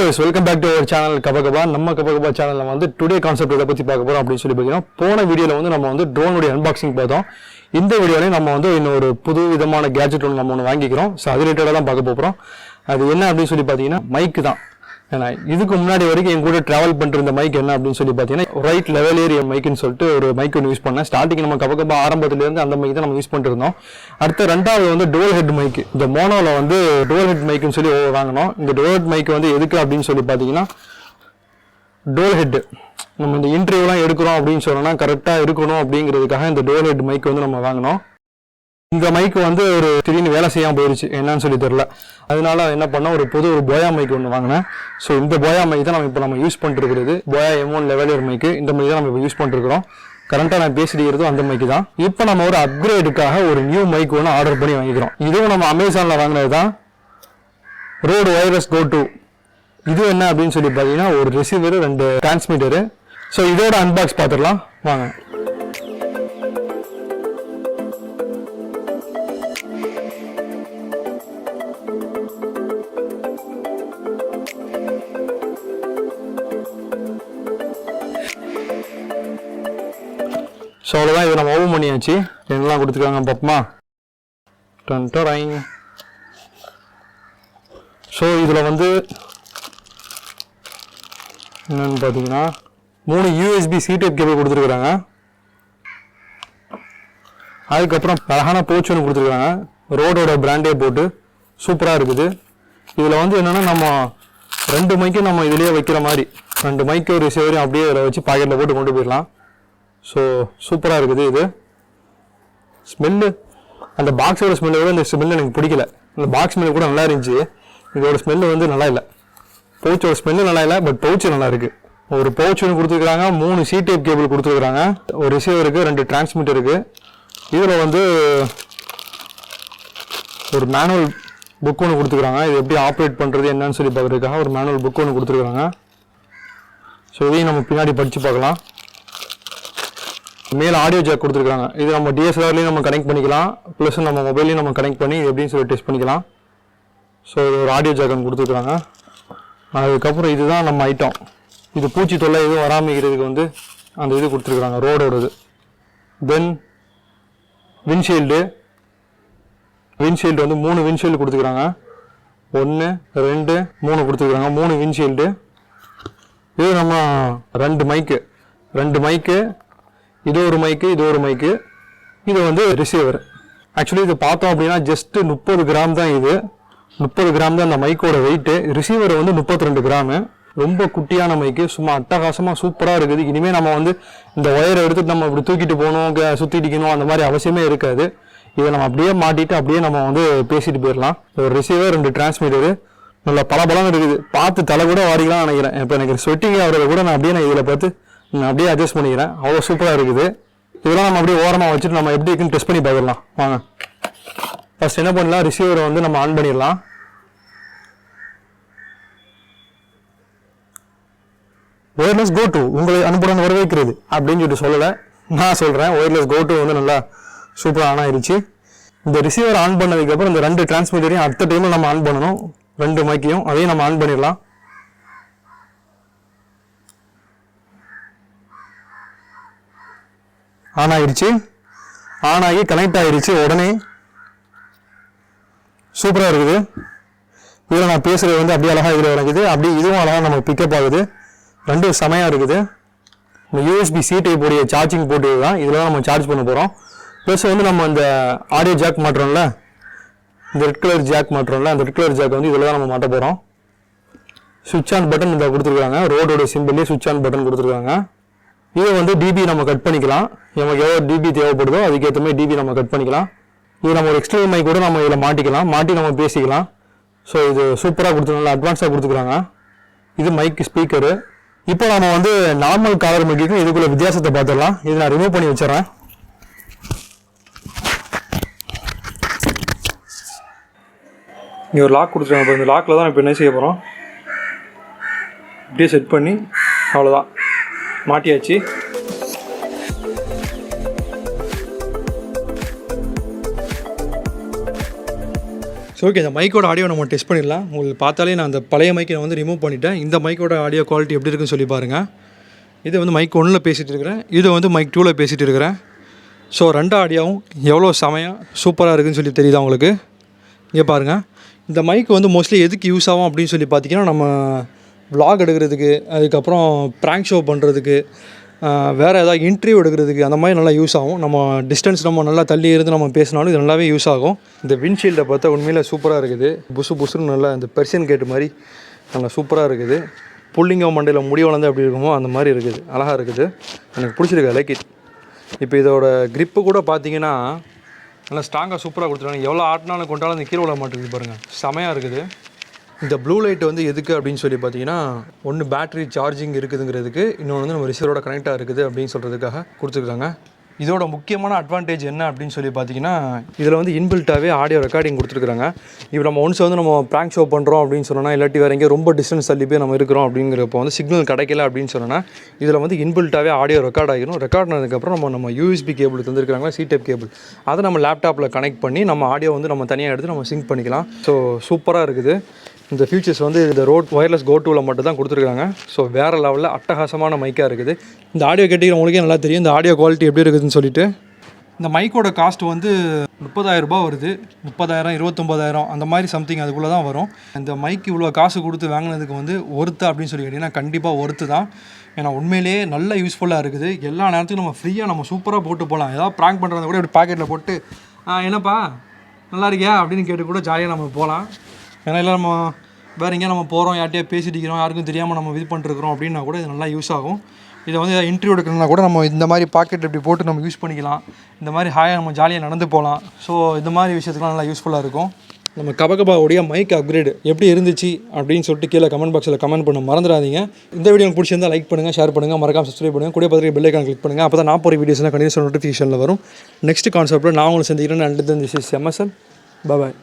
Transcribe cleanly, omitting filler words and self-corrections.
viewers, welcome back to our channel KABA. நம்ம KABA சேனல்ல வந்து டுடே கான்செப்ட் இத பத்தி பார்க்க போறோம் அப்படி சொல்லி பாத்தீங்கன்னா போன வீடியோல வந்து நம்ம வந்து ட்ரோன் உடைய அன்பாக்சிங் பார்த்தோம். இந்த வீடியோல நம்ம வந்து இன்னொரு புது விதமான கேட்ஜெட் ஒன்னு நம்ம வாங்கிக்கிறோம். சோ அது ரிலேட்டடா தான் பார்க்க போறோம். அது என்ன அப்படி சொல்லி பாத்தீங்கன்னா மைக் தான். ஏன்னா இதுக்கு முன்னாடி வரைக்கும் என் கூட டிராவல் பண்ணிட்டு இருந்த மைக் என்ன அப்படின்னு சொல்லி பாத்தீங்கன்னா ரைட் லெவல் ஏரியா மைக்னு சொல்லிட்டு ஒரு மைக் ஒன்று யூஸ் பண்ணேன். ஸ்டார்டிங் நம்ம KABA ஆரம்பத்துல இருந்து அந்த மைக் தான் நம்ம யூஸ் பண்ணிட்டு இருந்தோம். அடுத்த ரெண்டாவது வந்து டுவல் ஹெட் மைக். இந்த மோனோல வந்து டுவல் ஹெட் மைக்னு சொல்லி வாங்கினோம். இந்த டுவல் ஹெட் மைக் வந்து எதுக்கு அப்படின்னு சொல்லி பாத்தீங்கன்னா டுவல் ஹெட் நம்ம இந்த இன்டர்வியூலாம் எடுக்கிறோம் அப்படின்னு சொன்னா கரெக்டா இருக்கணும் அப்படிங்கிறதுக்காக இந்த டுவல் ஹெட் மைக் வந்து நம்ம வாங்கினோம். இந்த மைக் வந்து ஒரு திடீர்னு வேலை செய்யாம போயிருச்சு, என்னன்னு சொல்லி தெரியல. அதனால என்ன பண்ண ஒரு போயா மைக் ஒன்று வாங்கினேன். ஸோ இந்த போயா மைக் தான் நம்ம யூஸ் பண்ணிட்டு இருக்கிறது. போயா M1 லெவலியர் மைக். இந்த மைக் தான் நம்ம இப்போ யூஸ் பண்ணிட்டு இருக்கிறோம். கரண்டா நான் பேசிட்டு அந்த மைக் தான். இப்போ நம்ம ஒரு அப்கிரேடுக்காக ஒரு நியூ மைக் ஒன்று ஆர்டர் பண்ணி வாங்கிக்கிறோம். இதுவும் நம்ம அமேசான்ல வாங்கினது தான். ரோடு வயர்லெஸ் கோ டூ. இது என்ன அப்படின்னு சொல்லி பார்த்தீங்கன்னா ஒரு ரிசீவர், 2 டிரான்ஸ்மிட்டரு. ஸோ இதோட அன்பாக்ஸ் பார்த்துடலாம் வாங்க. ஸோ அவ்வளோதான், இதை நம்ம ஓப்பன் பண்ணியாச்சு. என்னெல்லாம் கொடுத்துருக்காங்க பார்ப்போமா. ஸோ இதில் வந்து என்னென்னு பார்த்தீங்கன்னா 3 USB C டைப் கேபிள் கொடுத்துருக்குறாங்க. அதுக்கப்புறம் அழகான பவுச் ஒன்று கொடுத்துருக்காங்க. ரோடோட பிராண்டே போட்டு சூப்பராக இருக்குது. இதில் வந்து என்னென்னா நம்ம 2 மைக்கும் நம்ம இதிலேயே வைக்கிற மாதிரி 2 மைக்கு ரிசீவரையும் அப்படியே இதில் வச்சு பாக்கெட்டில் போட்டு கொண்டு போயிடலாம். ஸோ சூப்பராக இருக்குது. இது ஸ்மெல்லு, அந்த பாக்ஸோட ஸ்மெல்லை விட இந்த ஸ்மெல்லு எனக்கு பிடிக்கல. அந்த பாக்ஸ் ஸ்மெல்லு கூட நல்லா இருந்துச்சு. இதோட ஸ்மெல்லு வந்து நல்லா இல்லை. பவுச்சோட ஸ்மெல்லு நல்லா இல்லை, பட் பவுச்சு நல்லா இருக்குது. ஒரு பவுச் ஒன்று கொடுத்துருக்குறாங்க. 3 C டைப் கேபிள் கொடுத்துருக்குறாங்க. ஒரு ரிசீவருக்கு, 2 டிரான்ஸ்மிட்டருக்கு. இதில் வந்து ஒரு மேனுவல் புக் ஒன்று கொடுத்துருக்காங்க. இது எப்படி ஆப்ரேட் பண்ணுறது என்னன்னு சொல்லி பார்க்குறதுக்காக ஒரு மேனுவல் புக் ஒன்று கொடுத்துருக்காங்க. ஸோ இதையும் நம்ம பின்னாடி படித்து பார்க்கலாம். மேலே ஆடியோ ஜாக் கொடுத்துருக்காங்க. இது நம்ம DSLRலையும் நம்ம கனெக்ட் பண்ணிக்கலாம், ப்ளஸ் நம்ம மொபைலையும் நம்ம கனெக்ட் பண்ணி எப்படின்னு சொல்லி டெஸ்ட் பண்ணிக்கலாம். ஸோ இது ஒரு ஆடியோ ஜாக் கொடுத்துருக்காங்க. அதுக்கப்புறம் இதுதான் நம்ம ஐட்டம். இது பூச்சி தொல்லை எதுவும் வராமிக்கிறதுக்கு வந்து அந்த இது கொடுத்துருக்குறாங்க, ரோடோடது. தென் விண்ட்ஷீல்டு வந்து 3 விண்ட்ஷீல்டு கொடுத்துருக்காங்க. 1 2 3 கொடுத்துருக்காங்க. 3 விண்ட்ஷீல்டு. இது நம்ம 2 மைக்கு. இது ஒரு மைக்கு. இது வந்து ரிசீவர். ஆக்சுவலி இது பார்த்தோம் அப்படின்னா ஜஸ்ட் 30 கிராம் தான். இது 30 கிராம் தான் அந்த மைக்கோட வெயிட்டு. ரிசீவர் வந்து 32 கிராமு. ரொம்ப குட்டியான மைக்கு, சும்மா அட்டகாசமாக சூப்பராக இருக்குது. இனிமேல் நம்ம வந்து இந்த ஒயரை எடுத்துட்டு நம்ம இப்படி தூக்கிட்டு போகணும், சுற்றிட்டிக்கணும், அந்த மாதிரி அவசியமே இருக்காது. இதை நம்ம அப்படியே மாட்டிட்டு அப்படியே நம்ம வந்து பேசிட்டு போயிடலாம். ஒரு ரிசீவர், 2 டிரான்ஸ்மிட்டரு. நல்லா பலபலம் இருக்குது. பார்த்து தலை கூட வாரிக்கலாம் நினைக்கிறேன். இப்போ எனக்கு ஸ்வெட்டிங் ஆகிறத கூட நான் இதில் பார்த்து நான் அப்படியே அட்ஜஸ்ட் பண்ணிக்கிறேன். அவ்வளோ சூப்பராக இருக்குது. இதெல்லாம் நம்ம அப்படியே ஓரமாக வச்சுட்டு நம்ம எப்படி இருக்குன்னு டெஸ்ட் பண்ணி பார்க்கலாம் வாங்க. ஃபர்ஸ்ட் என்ன பண்ணலாம், ரிசீவரை வந்து நம்ம ஆன் பண்ணிடலாம். ஒயர்லெஸ் கோ டூ உங்களை அனுப்புடன் வரவேற்கிறது அப்படின்னு சொல்லிட்டு சொல்லலை, நான் சொல்கிறேன். ஒயர்லெஸ் கோ டூ வந்து நல்லா சூப்பராக ஆன் ஆயிடுச்சு. இந்த ரிசீவர் ஆன் பண்ணதுக்கப்புறம் இந்த 2 டிரான்ஸ்மிட்டரையும் அடுத்த டைமில் நம்ம ஆன் பண்ணணும். 2 மைக்கையும் அதையும் நம்ம ஆன் பண்ணிடலாம். ஆன் ஆயிடுச்சு. ஆன் ஆகி கனெக்ட் ஆயிடுச்சு. உடனே சூப்பராக இருக்குது. இதில் நான் பேசுகிறது வந்து அப்படியே அழகாக இதில் இருக்குது. அப்படி இதுவும் அழகாக நம்ம பிக்கப் ஆகுது. 2 செமையாக இருக்குது. இந்த USB C டைப் உடைய சார்ஜிங் போட்டு தான் இதில் நம்ம சார்ஜ் பண்ண போகிறோம். ப்ளஸ் வந்து நம்ம இந்த ஆடியோ ஜாக் மாட்டுறோம்ல, இந்த ரெட் கலர் ஜாக் மாட்டுறோம்ல, அந்த ரெட் கலர் ஜாக் வந்து இதில் தான் நம்ம மாட்ட போகிறோம். சுவிட்ச் ஆன் பட்டன் இதை கொடுத்துருக்காங்க. ரோடோட சிம்பிளே சுவிட்ச் ஆன் பட்டன் கொடுத்துருக்காங்க. இதை வந்து டிபி நம்ம கட் பண்ணிக்கலாம். நமக்கு எவ்வளோ டிபி தேவைப்படுதோ அதுக்கேற்ற மாதிரி டிபி நம்ம கட் பண்ணிக்கலாம். இது நம்ம ஒரு எக்ஸ்டர்னல் மைக் கூட நம்ம இதில் மாட்டி நம்ம பேசிக்கலாம். ஸோ இது சூப்பராக கொடுத்துருக்காங்க, அட்வான்ஸாக கொடுத்துருக்காங்க. இது மைக் ஸ்பீக்கரு. இப்போ நம்ம வந்து நார்மல் காலர் மைக்குக்கும் இதுக்குள்ள வித்தியாசத்தை பார்த்துடலாம். இதை நான் ரிமூவ் பண்ணி வச்சிடறேன். இங்கே ஒரு லாக் கொடுத்துருக்காங்க. இப்போ இந்த லாக்கில் தான் இப்போ என்ன செய்ய போகிறோம், இப்படியே செட் பண்ணி அவ்வளோதான் மாட்டியாச்சு. ஸோ ஓகே, இந்த மைக்கோட ஆடியோ நம்ம டெஸ்ட் பண்ணிடலாம். உங்களுக்கு பார்த்தாலே நான் அந்த பழைய மைக்கை நான் வந்து ரிமூவ் பண்ணிட்டேன். இந்த மைக்கோட ஆடியோ குவாலிட்டி எப்படி இருக்குன்னு சொல்லி பாருங்கள். இது வந்து மைக் 1ல் பேசிகிட்டு இருக்கிறேன், இது வந்து மைக் 2ல் பேசிகிட்டு இருக்கிறேன். ஸோ 2 ஆடியோவும் எவ்வளோ செமையாக சூப்பராக இருக்குதுன்னு சொல்லி தெரியுதா உங்களுக்கு? இங்கே பாருங்கள். இந்த மைக் வந்து மோஸ்ட்லி எதுக்கு யூஸ் ஆகும் அப்படின்னு சொல்லி பார்த்தீங்கன்னா, நம்ம vlog எடுக்கிறதுக்கு, அதுக்கப்புறம் ப்ராங்க் ஷோ பண்ணுறதுக்கு, வேறு ஏதாவது இன்டர்வியூ எடுக்கிறதுக்கு அந்த மாதிரி நல்லா யூஸ் ஆகும். நம்ம டிஸ்டன்ஸ் நம்ம நல்லா தள்ளி இருந்து நம்ம பேசினாலும் இது நல்லாவே யூஸ் ஆகும். இந்த விண்ட்ஷீல்டை பார்த்தா உண்மையிலே சூப்பராக இருக்குது. புசுன்னு நல்லா இந்த பெர்சியன் கேட்டு மாதிரி நல்லா சூப்பராக இருக்குது. புல்லிங்க மண்டையில் முடி வளர்ந்து எப்படி இருக்குமோ அந்த மாதிரி இருக்குது, அழகாக இருக்குது. எனக்கு பிடிச்சிருக்கு, லைக் இட். இப்போ இதோட க்ரிப்பு கூட பார்த்தீங்கன்னா நல்லா ஸ்ட்ராங்காக சூப்பராக கொடுத்துருக்காங்க. எவ்வளோ ஆட்டினாலும் கொண்டாலும் அந்த கீழே விட மாட்டேங்குது பாருங்கள், செமையாக இருக்குது. இந்த ப்ளூ லைட் வந்து எதுக்கு அப்படின்னு சொல்லி பார்த்தீங்கன்னா, ஒன்று பேட்டரி சார்ஜிங் இருக்குதுங்கிறதுக்கு, இன்னொன்று வந்து நம்ம ரிசீவரோட கனெக்டாக இருக்குது அப்படின்னு சொல்கிறதுக்காக கொடுத்துருக்காங்க. இதோட முக்கியமான அட்வான்டேஜ் என்ன அப்படின்னு சொல்லி பார்த்தீங்கன்னா, இதில் வந்து இன்பில்ட்டாகவே ஆடியோ ரெக்கார்டிங் கொடுத்துருக்காங்க. இப்போ நம்ம ஒன்ஸ் வந்து நம்ம ப்ராங்க் ஷோ பண்ணுறோம் அப்படின்னு சொன்னால், இல்லாட்டி வேறு எங்கேயும் ரொம்ப டிஸ்டன்ஸ் தள்ளி போய் நம்ம இருக்கிறோம் அப்படிங்கிறப்போ வந்து சிக்னல் கிடைக்கல அப்படின்னு சொன்னால், இதில் வந்து இன்பில்ட்டாகவே ஆடியோ ரெக்கார்ட் ஆகிடும். ரெக்கார்ட் ஆனதுக்கப்புறம் நம்ம யூஎஸ்பி கேபிள் தந்துருக்காங்க, C-type கேபிள், அதை நம்ம லேப்டாப்பில் கனெக்ட் பண்ணி நம்ம ஆடியோ வந்து நம்ம தனியாக எடுத்து நம்ம சிங்க் பண்ணிக்கலாம். ஸோ சூப்பராக இருக்குது. இந்த ஃபியூச்சர்ஸ் வந்து இந்த ரோட் ஒயர்லெஸ் கோ-டூவில் மட்டும் தான் கொடுத்துருக்காங்க. ஸோ வேறு லெவலில் அட்டகாசமான மைக்காக இருக்குது. இந்த ஆடியோ கேட்டிக்கிறவங்களுக்கே நல்லா தெரியும் இந்த ஆடியோ குவாலிட்டி எப்படி இருக்குதுன்னு சொல்லிட்டு. இந்த மைக்கோட காஸ்ட் வந்து 30,000 ரூபா வருது. 30,000, 29,000 அந்த மாதிரி சம்திங் அதுக்குள்ளே தான் வரும். இந்த மைக் இவ்வளோ காசு கொடுத்து வாங்கினதுக்கு வந்து ஒர்த்து அப்படின்னு சொல்லி கேட்டிங்கன்னா கண்டிப்பாக ஒர்த்து தான். ஏன்னா உண்மையிலேயே நல்ல யூஸ்ஃபுல்லாக இருக்குது. எல்லா நேரத்துக்கும் நம்ம ஃப்ரீயாக நம்ம சூப்பராக போட்டு போகலாம். ஏதாவது ப்ராங்க் பண்ணுறத கூட இப்படி பாக்கெட்டில் போட்டு என்னப்பா நல்லா இருக்கியா அப்படின்னு கேட்டு கூட ஜாலியாக நம்ம போகலாம். ஏன்னா இல்லை நம்ம வேறு எங்கேயா நம்ம போகிறோம், யார்ட்டையா பேசிட்டு இருக்கிறோம், யாருக்கும் தெரியாமல் நம்ம இது பண்ணிருக்கிறோம் அப்படின்னா கூட இது நல்லா யூஸ் ஆகும். இதை வந்து இன்டர்வியூ எடுக்கணும்னா கூட நம்ம இந்த மாதிரி பாக்கெட் இப்படி போட்டு நம்ம யூஸ் பண்ணிக்கலாம். இந்த மாதிரி ஹாயாக நம்ம ஜாலியாக நடந்து போகலாம். ஸோ இந்த மாதிரி விஷயத்துக்குலாம் நல்லா யூஸ்ஃபுல்லாக இருக்கும். நம்ம கபகபாவுடைய மைக் அப்கிரேடு எப்படி இருந்துச்சு அப்படின்னு சொல்லிட்டு கீழே கமெண்ட் பாக்ஸில் கமெண்ட் பண்ண மறந்துடாதீங்க. இந்த வீடியோ உங்களுக்கு பிடிச்சிருந்தால் லைக் பண்ணுங்கள், ஷேர் பண்ணுங்கள், மறக்காம சப்ஸ்கிரைப் பண்ணுங்கள், கூட பார்த்துட்டு பெல் ஐக்கான் கிளிக் பண்ணுங்கள். அப்போ தான் நான் போகிற வீடியோஸ்லாம் கண்டிப்பாக நோட்டிஃபிகேஷனில் வரும். நெக்ஸ்ட் கான்செப்ட்டில் நான் உங்களுக்கு சந்திக்கிறேன். And this is MSL. Bye.